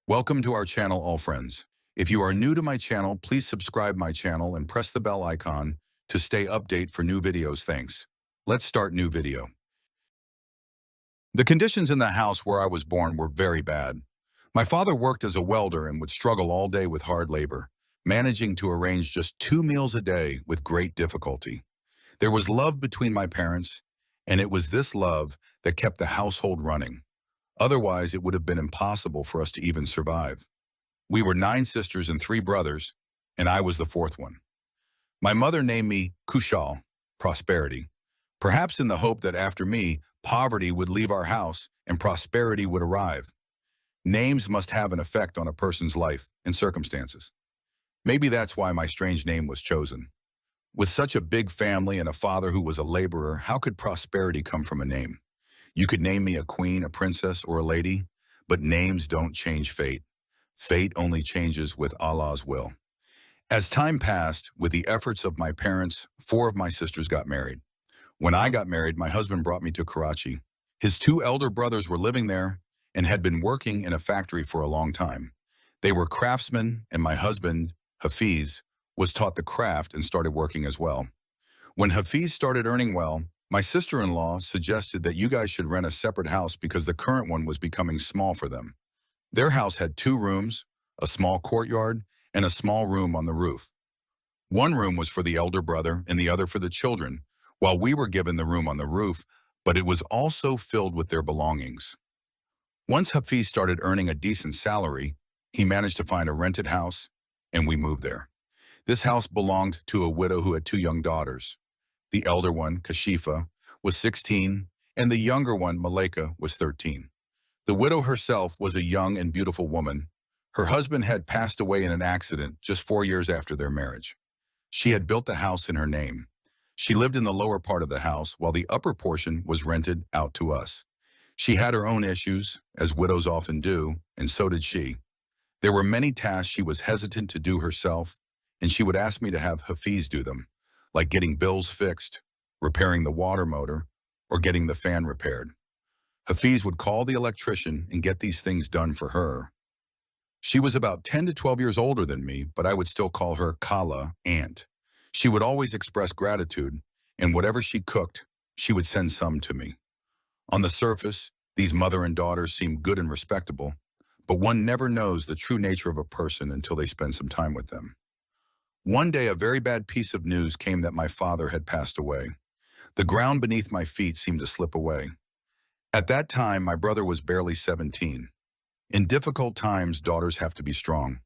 Welcome to our channel, all friends. If you are new to my channel, please subscribe my channel and press the bell icon to stay update for new videos. Thanks. Let's start new video. The conditions in the house where I was born were very bad. My father worked as a welder and would struggle all day with hard labor, managing to arrange just 2 meals a day with great difficulty. There was love between my parents, and it was this love that kept the household running. Otherwise, it would have been impossible for us to even survive. We were 9 sisters and 3 brothers, and I was the fourth one. My mother named me Kushal, prosperity, perhaps in the hope that after me, poverty would leave our house and prosperity would arrive. Names must have an effect on a person's life and circumstances. Maybe that's why my strange name was chosen. With such a big family and a father who was a laborer, how could prosperity come from a name? You could name me a queen, a princess, or a lady, but names don't change fate. Fate only changes with Allah's will. As time passed, with the efforts of my parents, 4 of my sisters got married. When I got married, my husband brought me to Karachi. His 2 elder brothers were living there and had been working in a factory for a long time. They were craftsmen, and my husband, Hafiz, was taught the craft and started working as well. When Hafiz started earning well, my sister-in-law suggested that you guys should rent a separate house because the current one was becoming small for them. Their house had 2 rooms, a small courtyard, and a small room on the roof. One room was for the elder brother and the other for the children, while we were given the room on the roof, but it was also filled with their belongings. Once Hafiz started earning a decent salary, he managed to find a rented house, and we moved there. This house belonged to a widow who had 2 young daughters. The elder one, Kashifa, was 16, and the younger one, Malika, was 13. The widow herself was a young and beautiful woman. Her husband had passed away in an accident just 4 years after their marriage. She had built the house in her name. She lived in the lower part of the house, while the upper portion was rented out to us. She had her own issues, as widows often do, and so did she. There were many tasks she was hesitant to do herself, and she would ask me to have Hafiz do them, like getting bills fixed, repairing the water motor, or getting the fan repaired. Hafiz would call the electrician and get these things done for her. She was about 10 to 12 years older than me, but I would still call her Kala, aunt. She would always express gratitude, and whatever she cooked, she would send some to me. On the surface, these mother and daughter seemed good and respectable, but one never knows the true nature of a person until they spend some time with them. One day, a very bad piece of news came that my father had passed away. The ground beneath my feet seemed to slip away. At that time, my brother was barely 17. In difficult times, daughters have to be strong.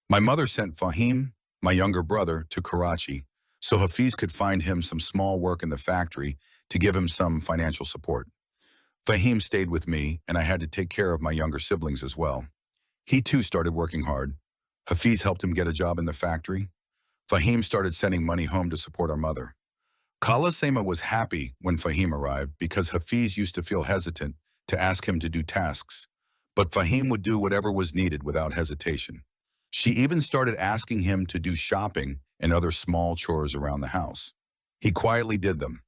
My mother sent Fahim, my younger brother, to Karachi, so Hafiz could find him some small work in the factory to give him some financial support. Fahim stayed with me, and I had to take care of my younger siblings as well. He too started working hard. Hafiz helped him get a job in the factory. Fahim started sending money home to support our mother. Khala Sema was happy when Fahim arrived because Hafiz used to feel hesitant to ask him to do tasks, but Fahim would do whatever was needed without hesitation. She even started asking him to do shopping and other small chores around the house. He quietly did them.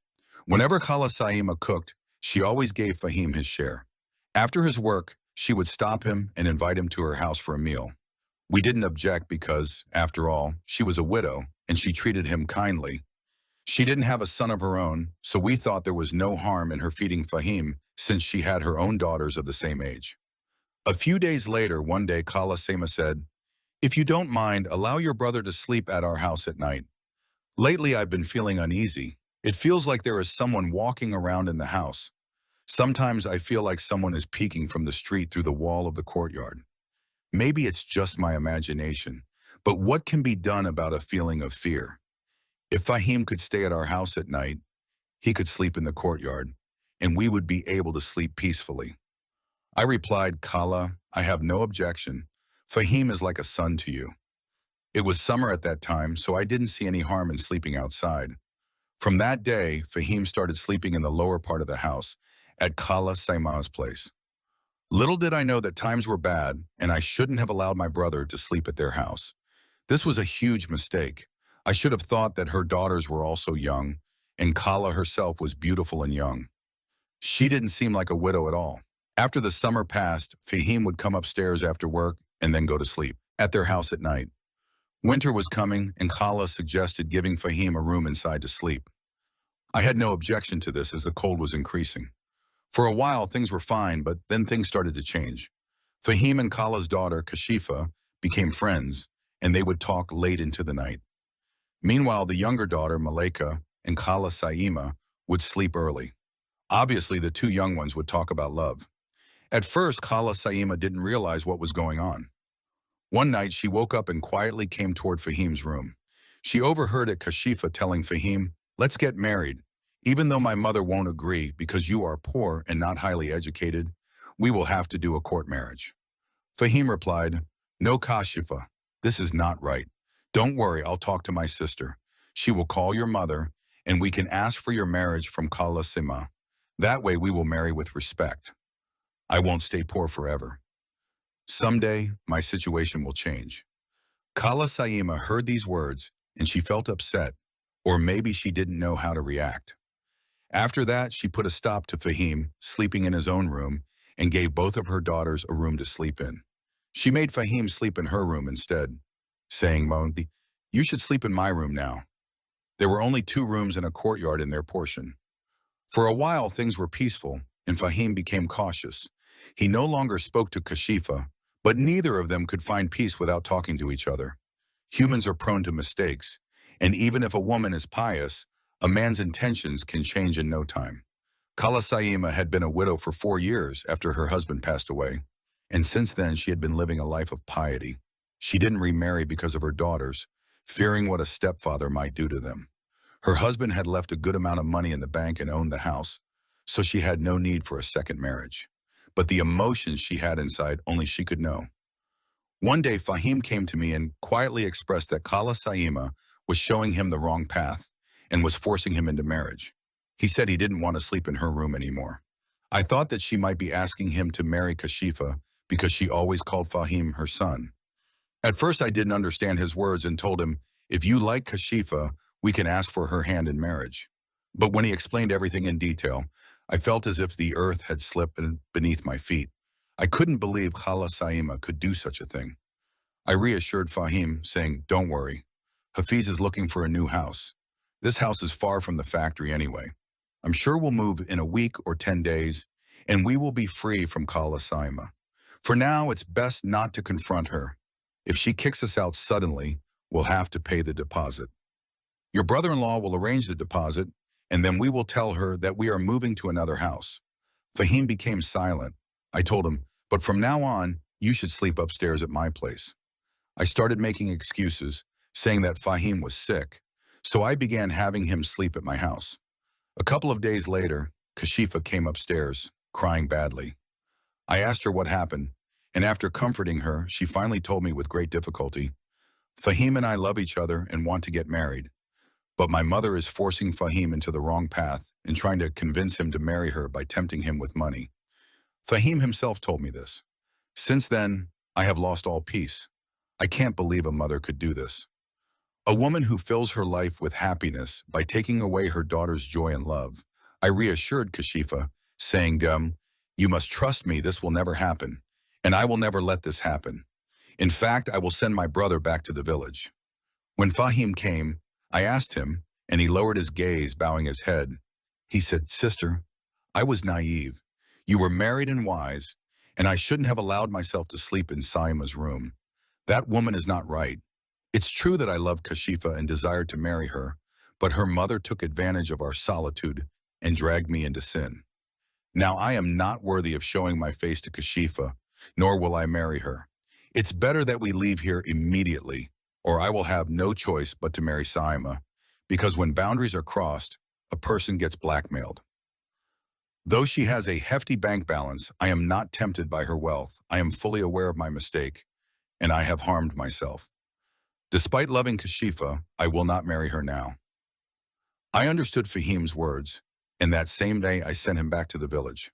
Whenever Khala Saima cooked, she always gave Fahim his share. After his work, she would stop him and invite him to her house for a meal. We didn't object because, after all, she was a widow and she treated him kindly. She didn't have a son of her own, so we thought there was no harm in her feeding Fahim since she had her own daughters of the same age. A few days later, one day, Khala Sema said, "If you don't mind, allow your brother to sleep at our house at night. Lately, I've been feeling uneasy. It feels like there is someone walking around in the house. Sometimes I feel like someone is peeking from the street through the wall of the courtyard. Maybe it's just my imagination, but what can be done about a feeling of fear? If Fahim could stay at our house at night, he could sleep in the courtyard, and we would be able to sleep peacefully." I replied, "Kala, I have no objection. Fahim is like a son to you." It was summer at that time, so I didn't see any harm in sleeping outside. From that day, Fahim started sleeping in the lower part of the house, at Khala Saima's place. Little did I know that times were bad, and I shouldn't have allowed my brother to sleep at their house. This was a huge mistake. I should have thought that her daughters were also young, and Kala herself was beautiful and young. She didn't seem like a widow at all. After the summer passed, Fahim would come upstairs after work and then go to sleep at their house at night. Winter was coming, and Khala suggested giving Fahim a room inside to sleep. I had no objection to this as the cold was increasing. For a while, things were fine, but then things started to change. Fahim and Khala's daughter, Kashifa, became friends, and they would talk late into the night. Meanwhile, the younger daughter, Malika, and Khala Saima would sleep early. Obviously, the two young ones would talk about love. At first, Khala Saima didn't realize what was going on. One night, she woke up and quietly came toward Fahim's room. She overheard it Kashifa telling Fahim, "Let's get married. Even though my mother won't agree because you are poor and not highly educated, we will have to do a court marriage." Fahim replied, "No, Kashifa, this is not right. Don't worry, I'll talk to my sister. She will call your mother, and we can ask for your marriage from Khala Sima. That way we will marry with respect. I won't stay poor forever. Someday, my situation will change." Khala Saima heard these words, and she felt upset, or maybe she didn't know how to react. After that, she put a stop to Fahim sleeping in his own room and gave both of her daughters a room to sleep in. She made Fahim sleep in her room instead, saying, "Modi, you should sleep in my room now." There were only 2 rooms and a courtyard in their portion. For a while, things were peaceful, and Fahim became cautious. He no longer spoke to Kashifa, but neither of them could find peace without talking to each other. Humans are prone to mistakes, and even if a woman is pious, a man's intentions can change in no time. Khala Saima had been a widow for 4 years after her husband passed away, and since then she had been living a life of piety. She didn't remarry because of her daughters, fearing what a stepfather might do to them. Her husband had left a good amount of money in the bank and owned the house, so she had no need for a second marriage. But the emotions she had inside, only she could know. One day, Fahim came to me and quietly expressed that Khala Saima was showing him the wrong path and was forcing him into marriage. He said he didn't want to sleep in her room anymore. I thought that she might be asking him to marry Kashifa because she always called Fahim her son. At first, I didn't understand his words and told him, "If you like Kashifa, we can ask for her hand in marriage." But when he explained everything in detail, I felt as if the earth had slipped beneath my feet. I couldn't believe Khala Saima could do such a thing. I reassured Fahim, saying, "Don't worry. Hafiz is looking for a new house. This house is far from the factory anyway. I'm sure we'll move in a week or 10 days, and we will be free from Khala Saima. For now, it's best not to confront her. If she kicks us out suddenly, we'll have to pay the deposit. Your brother-in-law will arrange the deposit, and then we will tell her that we are moving to another house." Fahim became silent. I told him, "But from now on, you should sleep upstairs at my place." I started making excuses, saying that Fahim was sick, so I began having him sleep at my house. A couple of days later, Kashifa came upstairs, crying badly. I asked her what happened, and after comforting her, she finally told me with great difficulty, "Fahim and I love each other and want to get married, but my mother is forcing Fahim into the wrong path and trying to convince him to marry her by tempting him with money." Fahim himself told me this. Since then, I have lost all peace. I can't believe a mother could do this. A woman who fills her life with happiness by taking away her daughter's joy and love. I reassured Kashifa, saying, "You must trust me, this will never happen, and I will never let this happen. In fact, I will send my brother back to the village." When Fahim came, I asked him, and he lowered his gaze, bowing his head. He said, "Sister, I was naive. You were married and wise, and I shouldn't have allowed myself to sleep in Saima's room. That woman is not right. It's true that I loved Kashifa and desired to marry her, but her mother took advantage of our solitude and dragged me into sin. Now I am not worthy of showing my face to Kashifa, nor will I marry her. It's better that we leave here immediately, or I will have no choice but to marry Saima, because when boundaries are crossed, a person gets blackmailed. Though she has a hefty bank balance, I am not tempted by her wealth. I am fully aware of my mistake, and I have harmed myself. Despite loving Kashifa, I will not marry her now." I understood Fahim's words, and that same day I sent him back to the village.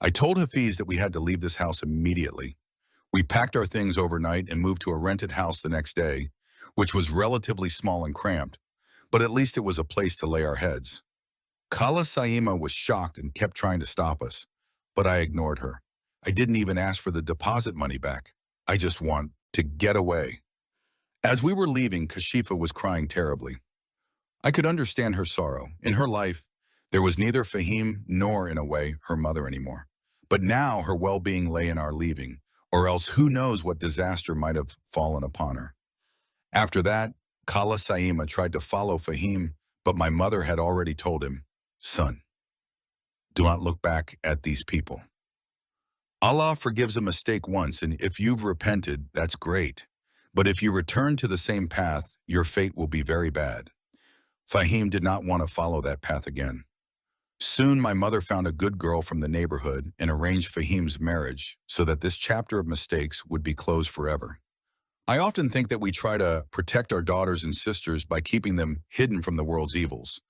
I told Hafiz that we had to leave this house immediately. We packed our things overnight and moved to a rented house the next day, which was relatively small and cramped, but at least it was a place to lay our heads. Khala Saima was shocked and kept trying to stop us, but I ignored her. I didn't even ask for the deposit money back. I just want to get away. As we were leaving, Kashifa was crying terribly. I could understand her sorrow. In her life, there was neither Fahim nor, in a way, her mother anymore. But now her well-being lay in our leaving, or else who knows what disaster might have fallen upon her. After that, Kala Saima tried to follow Fahim, but my mother had already told him, "Son, do not look back at these people. Allah forgives a mistake once, and if you've repented, that's great. But if you return to the same path, your fate will be very bad." Fahim did not want to follow that path again. Soon my mother found a good girl from the neighborhood and arranged Fahim's marriage so that this chapter of mistakes would be closed forever. I often think that we try to protect our daughters and sisters by keeping them hidden from the world's evils.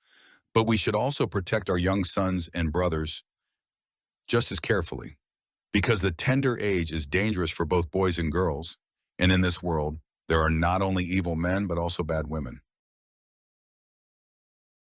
But we should also protect our young sons and brothers just as carefully, because the tender age is dangerous for both boys and girls. And in this world, there are not only evil men, but also bad women.